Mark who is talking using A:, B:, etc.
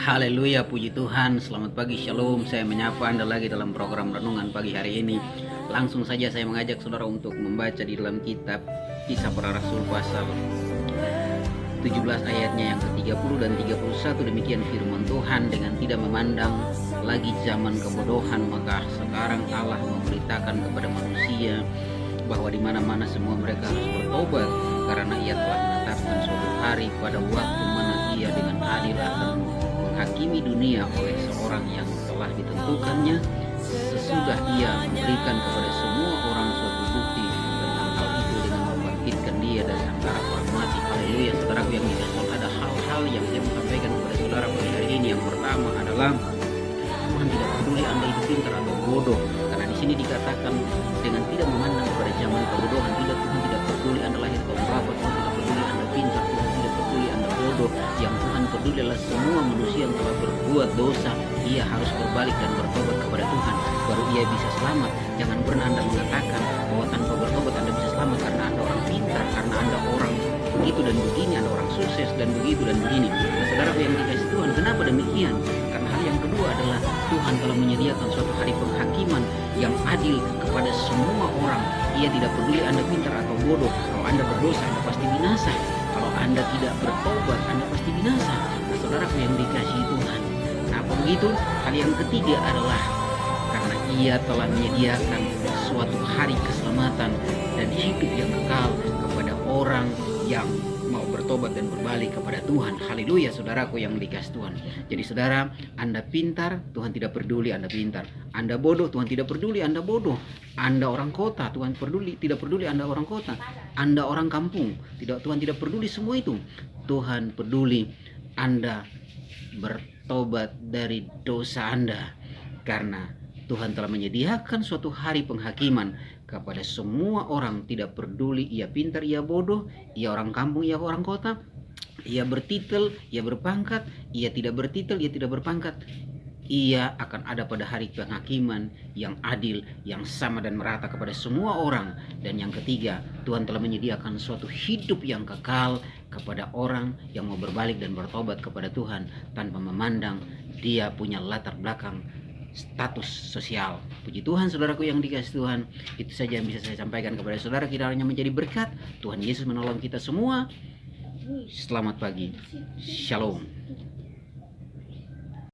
A: Haleluya, puji Tuhan. Selamat pagi, shalom. Saya menyapa Anda lagi dalam program renungan pagi hari ini. Langsung saja saya mengajak saudara untuk membaca di dalam kitab Kisah Para Rasul pasal 17 ayatnya yang ke-30 dan 31. Demikian firman Tuhan: dengan tidak memandang lagi zaman kebodohan, maka sekarang Allah memberitakan kepada manusia bahwa di mana-mana semua mereka harus bertobat, karena Ia telah menetapkan suatu hari pada waktu mana Ia dengan adil akan menghakimi dunia oleh seorang yang telah ditentukannya, sesudah Ia memberikan kepada semua orang suatu bukti tentang hal itu dengan membangkitkan Dia dari antara orang mati. Haleluya, saudaraku yang dikasihi, ada hal-hal yang saya mau sampaikan kepada saudara pada hari ini. Yang pertama adalah Tuhan tidak peduli Anda itu pintar atau bodoh, karena di sini dikatakan dengan tidak memandang kepada zaman kebodohan. Tuhan tidak peduli Anda lahir tahun berapa, Tuhan tidak peduli Anda pintar, Tuhan tidak peduli Anda bodoh. Yang Tuhan peduli adalah semua manusia yang telah berbuat dosa, ia harus berbalik dan bertobat kepada Tuhan, baru ia bisa selamat. Jangan pernah Anda mengatakan bahwa tanpa bertobat Anda bisa selamat karena Anda orang pintar, karena Anda orang begitu dan begini, Anda orang sukses dan begitu dan begini. Nah, saudaraku yang dikasihi Tuhan, kenapa demikian? Karena hal yang kedua adalah Tuhan telah menyediakan suatu hari penghakiman yang adil kepada semua orang. Ia tidak peduli Anda pintar atau bodoh. Kalau Anda berdosa, Anda pasti binasa. Kalau Anda tidak bertobat, Anda pasti binasa. Nah, saudaraku yang dikasihi Tuhan, kenapa begitu? Hal yang ketiga adalah karena Ia telah menyediakan suatu hari keselamatan dan hidup yang kekal kepada orang yang mau bertobat dan berbalik kepada Tuhan. Haleluya, saudaraku yang dikasihi Tuhan. Jadi saudara, Anda pintar, Tuhan tidak peduli Anda pintar. Anda bodoh, Tuhan tidak peduli Anda bodoh. Anda orang kota, Tuhan tidak peduli Anda orang kota. Anda orang kampung, Tuhan tidak peduli semua itu. Tuhan peduli Anda bertobat dari dosa Anda, karena Tuhan telah menyediakan suatu hari penghakiman kepada semua orang, tidak peduli ia pintar, ia bodoh, ia orang kampung, ia orang kota, ia bertitel, ia berpangkat, ia tidak bertitel, ia tidak berpangkat. Ia akan ada pada hari penghakiman yang adil, yang sama dan merata kepada semua orang. Dan yang ketiga, Tuhan telah menyediakan suatu hidup yang kekal kepada orang yang mau berbalik dan bertobat kepada Tuhan tanpa memandang dia punya latar belakang status sosial. Puji Tuhan, saudaraku yang dikasihi Tuhan. Itu saja yang bisa saya sampaikan kepada saudara, kiranya menjadi berkat. Tuhan Yesus menolong kita semua. Selamat pagi, shalom.